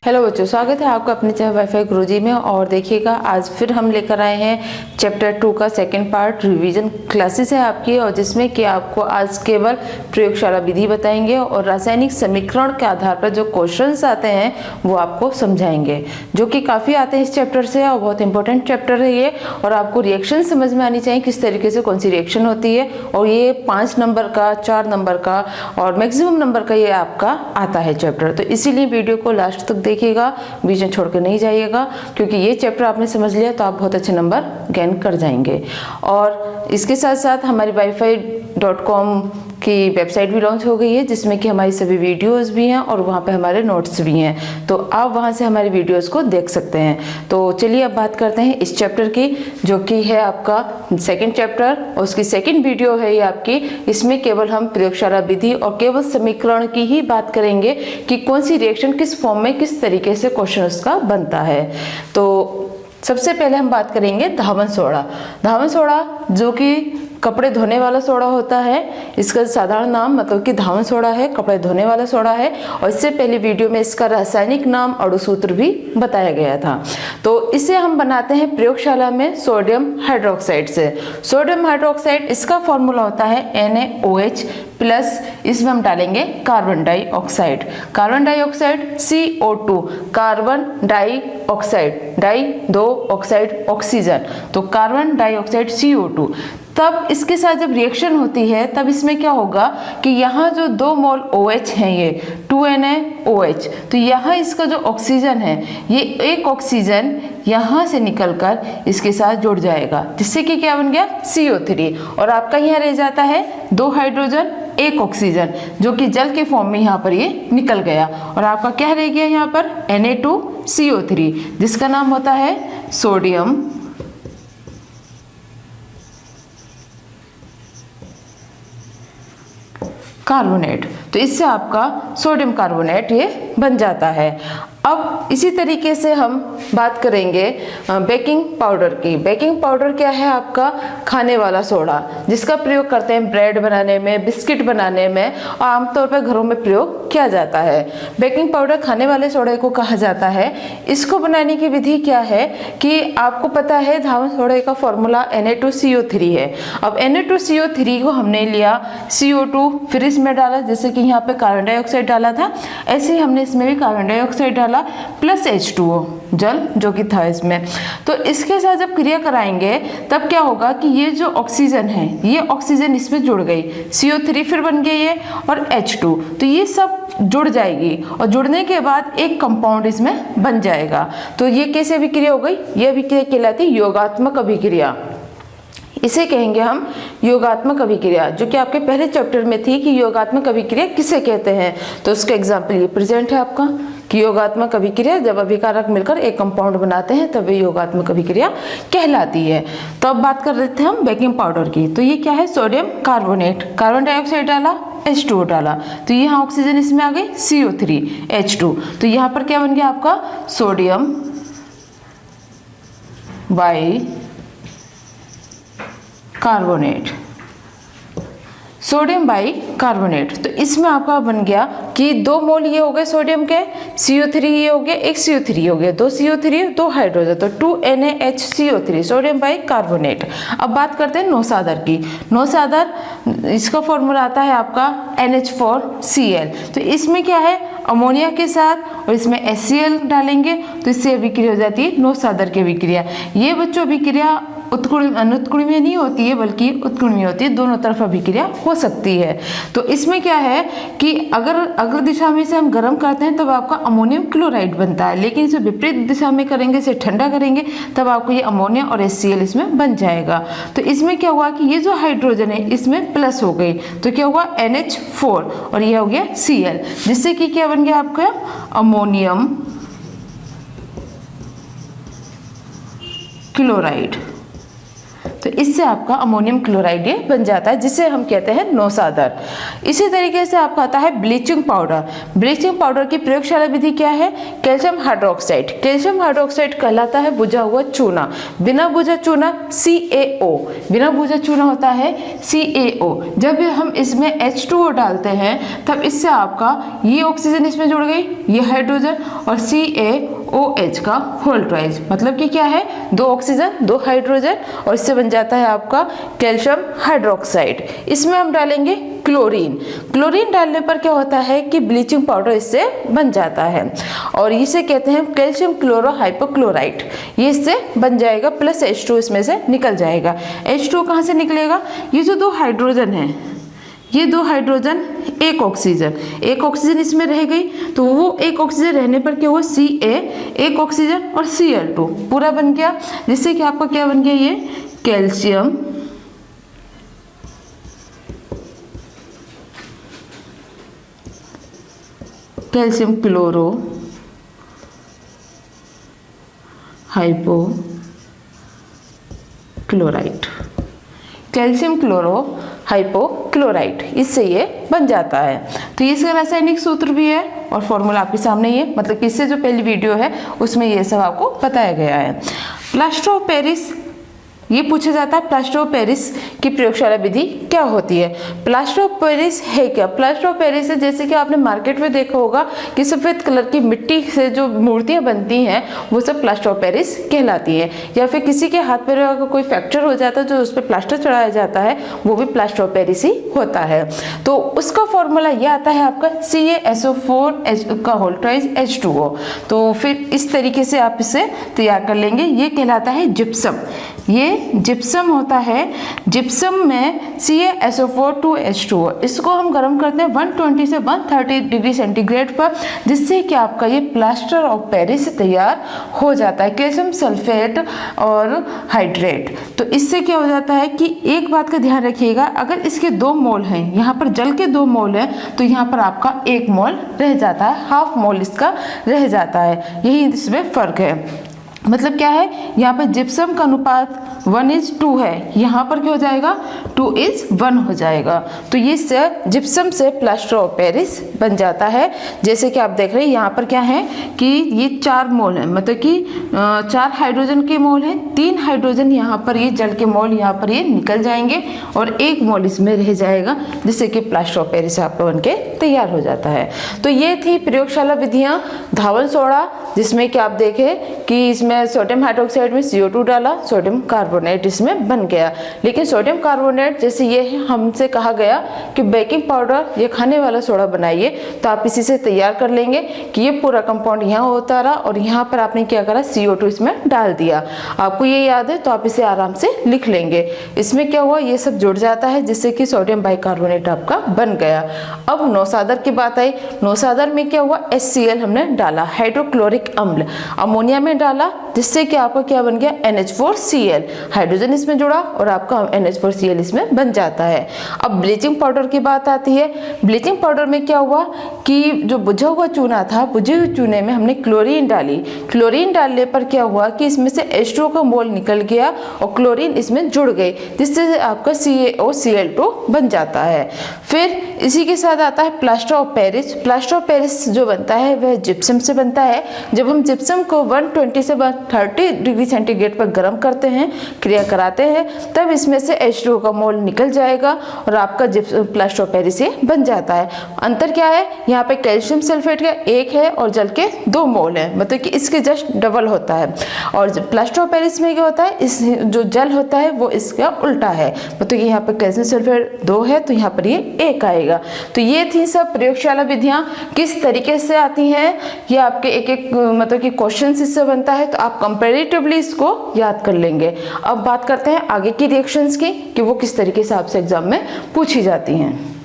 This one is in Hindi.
हेलो बच्चों, स्वागत है आपका अपने चैनल वाईफाई गुरुजी में। और देखिएगा आज फिर हम लेकर आए हैं चैप्टर 2 का सेकंड पार्ट। रिवीजन क्लासेस है आपकी, और जिसमें कि आपको आज केवल प्रयोगशाला विधि बताएंगे और रासायनिक समीकरण के आधार पर जो क्वेश्चंस आते हैं वो आपको समझाएंगे, जो कि काफ़ी आते हैं इस चैप्टर से और बहुत इंपॉर्टेंट चैप्टर है ये। और आपको रिएक्शन समझ में आनी चाहिए, किस तरीके से कौन सी रिएक्शन होती है। और ये 5 नंबर का, 4 नंबर का और मैक्सिमम नंबर का ये आपका आता है चैप्टर। तो इसीलिए वीडियो को लास्ट तक देखिएगा, बीच में छोड़ कर नहीं जाइएगा, क्योंकि ये चैप्टर आपने समझ लिया तो आप बहुत अच्छे नंबर गेन कर जाएंगे। और इसके साथ साथ हमारी wifi.com की वेबसाइट भी लॉन्च हो गई है, जिसमें कि हमारी सभी वीडियोस भी हैं और वहाँ पे हमारे नोट्स भी हैं, तो आप वहाँ से हमारी वीडियोस को देख सकते हैं। तो चलिए अब बात करते हैं इस चैप्टर की, जो कि है आपका सेकंड चैप्टर और उसकी सेकंड वीडियो है ये आपकी। इसमें केवल हम प्रयोगशाला विधि और केवल समीकरण की ही बात करेंगे कि कौन सी रिएक्शन किस फॉर्म में किस तरीके से क्वेश्चन उसका बनता है। तो सबसे पहले हम बात करेंगे धावन सोडा। धावन सोडा जो कि कपड़े धोने वाला सोडा होता है, इसका साधारण नाम मतलब कि धावन सोडा है, कपड़े धोने वाला सोडा है। और इससे पहले वीडियो में इसका रासायनिक नाम अणुसूत्र भी बताया गया था। तो इसे हम बनाते हैं प्रयोगशाला में सोडियम हाइड्रोक्साइड से। सोडियम हाइड्रोक्साइड इसका फॉर्मूला होता है NaOH प्लस, इसमें हम डालेंगे carbon dioxide. Carbon dioxide CO2, carbon dioxide, di 2 oxide oxygen, तो कार्बन डाइऑक्साइड CO2। तब इसके साथ जब रिएक्शन होती है तब इसमें क्या होगा कि यहाँ जो 2 मोल OH हैं, ये 2NaOH, तो यहाँ इसका जो ऑक्सीजन है, ये एक ऑक्सीजन यहाँ से निकलकर इसके साथ जुड़ जाएगा, जिससे कि क्या बन गया CO3। और आपका यहाँ रह जाता है 2 हाइड्रोजन 1 ऑक्सीजन, जो कि जल के फॉर्म में यहाँ पर ये निकल गया। और आपका क्या रह गया यहाँ पर Na2CO3, जिसका नाम होता है सोडियम कार्बोनेट। तो इससे आपका सोडियम कार्बोनेट ये बन जाता है। अब इसी तरीके से हम बात करेंगे बेकिंग पाउडर की। बेकिंग पाउडर क्या है? आपका खाने वाला सोडा, जिसका प्रयोग करते हैं ब्रेड बनाने में, बिस्किट बनाने में, और आमतौर पर घरों में प्रयोग किया जाता है। बेकिंग पाउडर खाने वाले सोडे को कहा जाता है। इसको बनाने की विधि क्या है कि आपको पता है धावन सोडे का फॉर्मूला Na2CO3 है। अब Na2CO3 को हमने लिया, CO2 फिर इसमें डाला, जैसे कि यहाँ पे कार्बन डाइऑक्साइड डाला था, ऐसे ही हमने इसमें भी कार्बन डाइऑक्साइड डाला प्लस H2O, जल जो कि था इसमें। तो इसके साथ जब क्रिया कराएंगे तब क्या होगा कि ये जो ऑक्सीजन है, ये ऑक्सीजन इसमें जुड़ गई, CO3 फिर बन गई ये, और H2, तो ये सब जुड़ जाएगी और जुड़ने के बाद एक कंपाउंड इसमें बन जाएगा। तो ये कैसे अभिक्रिया हो गई? ये अभिक्रिया कहलाती है योगात्मक अभिक्रिया। इसे कहेंगे हम योगात्मक अभिक्रिया, जो कि आपके पहले चैप्टर में थी कि योगात्मक अभिक्रिया किसे कहते हैं। तो उसका एग्जाम्पल ये प्रेजेंट है आपका कि योगात्मक अभिक्रिया जब अभिकारक मिलकर एक कंपाउंड बनाते हैं तब ये योगात्मक अभिक्रिया कहलाती है। तो अब बात कर रहे थे हम बेकिंग पाउडर की। तो ये क्या है? सोडियम कार्बोनेट, कार्बन डाइऑक्साइड डाला, H2O डाला, तो यहाँ ऑक्सीजन इसमें आ गई CO3 H2, तो यहाँ पर क्या बन गया आपका sodium by carbonate, sodium by carbonate. तो इसमें आपका बन गया कि 2 मोल ये हो गए सोडियम के, CO3 ये हो गया, एक CO3 हो गया, 2 CO3 2 हाइड्रोजन, तो 2NaHCO3 सोडियम बाई कार्बोनेट। अब बात करते हैं नौसादर की। नौसादर इसका फॉर्मूला आता है आपका NH4Cl। तो इसमें क्या है? अमोनिया के साथ और इसमें HCl डालेंगे, तो इससे अभिक्रिया हो जाती है नौसादर की अभिक्रिया। ये बच्चों अभिक्रिया अनुत्कुण्वीय नहीं होती है, बल्कि उत्कुण्वीय होती है, दोनों तरफ अभिक्रिया हो सकती है। तो इसमें क्या है कि अगर अग्र दिशा में से हम गर्म करते हैं तब आपका अमोनियम क्लोराइड बनता है, लेकिन इसे विपरीत दिशा में करेंगे, इसे ठंडा करेंगे, तब आपको ये अमोनिया और HCl इसमें बन जाएगा। तो इसमें क्या हुआ कि ये जो हाइड्रोजन है इसमें प्लस हो गई, तो क्या हुआ NH4 और ये हो गया Cl, जिससे कि क्या बन गया आपका अमोनियम क्लोराइड। तो इससे आपका अमोनियम क्लोराइड ये बन जाता है, जिसे हम कहते हैं नौसादर। इसी तरीके से आपका आता है ब्लीचिंग पाउडर। ब्लीचिंग पाउडर की प्रयोगशाला विधि क्या है? Calcium hydroxide. कैल्शियम हाइड्रोक्साइड कहलाता है बुझा हुआ चूना। बिना बुझा चूना CaO, बिना बुझा चूना होता है CaO। जब हम इसमें H2O डालते हैं तब इससे आपका ये ऑक्सीजन इसमें जुड़ गई, ये हाइड्रोजन, और CaOH का होल ट्वाइस, मतलब कि क्या है, 2 ऑक्सीजन 2 हाइड्रोजन, और इससे बन जाता है आपका कैल्शियम हाइड्रोक्साइड। इसमें हम डालेंगे क्लोरीन। क्लोरीन डालने पर क्या होता है कि ब्लीचिंग पाउडर इससे बन जाता है, और इसे कहते हैं कैल्शियम क्लोरो हाइपोक्लोराइट। ये इससे बन जाएगा, प्लस H2 इसमें से निकल जाएगा। H2 कहाँ से निकलेगा? ये जो 2 हाइड्रोजन है, ये 2 हाइड्रोजन, 1 ऑक्सीजन, 1 ऑक्सीजन इसमें रह गई, तो वो 1 ऑक्सीजन रहने पर क्या हुआ, Ca, 1 ऑक्सीजन और Cl2 पूरा बन गया, जिससे कि आपका क्या बन गया, ये calcium chloro hypochlorite. Calcium chloro hypochlorite, इससे ये बन जाता है। तो ये इसका रासायनिक सूत्र भी है और फॉर्मूला आपके सामने ही है, मतलब कि इससे जो पहली वीडियो है उसमें ये सब आपको बताया गया है। प्लास्टर ऑफ पेरिस, ये पूछा जाता है प्लास्टर ऑफ पेरिस की प्रयोगशाला विधि क्या होती है। प्लास्टर ऑफ पेरिस है क्या? प्लास्टर ऑफ पेरिस है, जैसे कि आपने मार्केट में देखा होगा कि सफ़ेद कलर की मिट्टी से जो मूर्तियां बनती हैं वो सब प्लास्टर ऑफ पेरिस कहलाती है, या फिर किसी के हाथ पैर का कोई फ्रैक्चर हो जाता है जो उस पर प्लास्टर चढ़ाया जाता है वो भी प्लास्टर ऑफ पेरिस ही होता है। तो उसका फॉर्मूला ये आता है आपका CaSO4 का होल ट्वाइस H2O। तो फिर इस तरीके से आप इसे तैयार कर लेंगे। ये कहलाता है जिप्सम। ये जिप्सम होता है। जिप्सम में CaSO4 2H2O, इसको हम गर्म करते हैं 120 से 130 डिग्री सेंटीग्रेड पर, जिससे कि आपका ये प्लास्टर ऑफ पेरिस तैयार हो जाता है, कैल्शियम सल्फेट और हाइड्रेट। तो इससे क्या हो जाता है कि एक बात का ध्यान रखिएगा, अगर इसके 2 मोल हैं, यहाँ पर जल के 2 मोल हैं, तो यहाँ पर आपका 1 मोल रह जाता है, हाफ मोल इसका रह जाता है। यही इसमें फर्क है। मतलब क्या है, यहाँ पर जिप्सम का अनुपात 1:2 है, यहाँ पर क्या हो जाएगा, 2:1 हो जाएगा। तो ये से जिप्सम से प्लास्टर ऑफ पेरिस बन जाता है। जैसे कि आप देख रहे हैं यहाँ पर क्या है कि ये 4 मोल है, मतलब कि 4 हाइड्रोजन के मोल हैं, 3 हाइड्रोजन यहाँ पर ये जल के मोल यहाँ पर ये निकल जाएंगे और 1 मोल इसमें रह जाएगा, जिससे कि प्लास्टर ऑफ पेरिस आपका बन के तैयार हो जाता है। तो ये थी प्रयोगशाला विधियाँ। धावल सोडा, जिसमें कि आप देखें कि इसमें सोडियम हाइड्रोक्साइड में CO2 डाला, सोडियम कार्बोनेट इसमें बन गया। लेकिन सोडियम कार्बोनेट जैसे ये है, हमसे कहा गया कि बेकिंग पाउडर ये खाने वाला सोडा बनाइए, तो आप इसी से तैयार कर लेंगे कि ये पूरा कंपाउंड यहाँ होता रहा और यहाँ पर आपने क्या करा, CO2 इसमें डाल दिया। आपको ये याद है तो आप इसे आराम से लिख लेंगे। इसमें क्या हुआ, ये सब जुड़ जाता है, जिससे कि सोडियम बाइकार्बोनेट आपका बन गया। अब नौसादर की बात आई। नौसादर में क्या हुआ, HCl हमने डाला, हाइड्रोक्लोरिक अम्ल अमोनिया में डाला, जिससे कि आपका क्या बन गया, NH4Cl, हाइड्रोजन इसमें जुड़ा और आपका NH4Cl इसमें बन जाता है। अब ब्लीचिंग पाउडर की बात आती है। ब्लीचिंग पाउडर में क्या हुआ कि जो बुझा हुआ चूना था, बुझे हुए चूने में हमने क्लोरीन डाली। क्लोरीन डालने पर क्या हुआ कि इसमें से H2O का मोल निकल गया और क्लोरीन इसमें जुड़ गई, जिससे आपका CaOCl2 बन जाता है। फिर इसी के साथ आता है plaster of Paris. Plaster of Paris जो बनता है वह जिप्सम से बनता है। जब हम जिप्सम को 120 से 130 डिग्री सेंटीग्रेड पर गर्म करते हैं, क्रिया कराते हैं, तब इसमें से H2O का मोल निकल जाएगा और आपका प्लास्टर ऑफ पेरिस ये बन जाता है। अंतर क्या है, यहाँ पे कैल्शियम सल्फेट का 1 है और जल के 2 मोल है, मतलब कि इसके जस्ट डबल होता है। और प्लास्टर ऑफ पेरिस में क्या होता है, इस जो जल होता है वो इसका उल्टा है, मतलब कि यहाँ पर कैल्शियम सल्फेट 2 है तो यहाँ पर ये 1 आएगा। तो ये थी सब प्रयोगशाला विधियाँ किस तरीके से आती हैं, ये आपके एक मतलब कि क्वेश्चन इससे बनता है, तो आप कंपैरेटिवली इसको याद कर लेंगे। अब बात करते हैं आगे की रिएक्शंस की कि वो किस तरीके से आपसे एग्जाम में पूछी जाती हैं।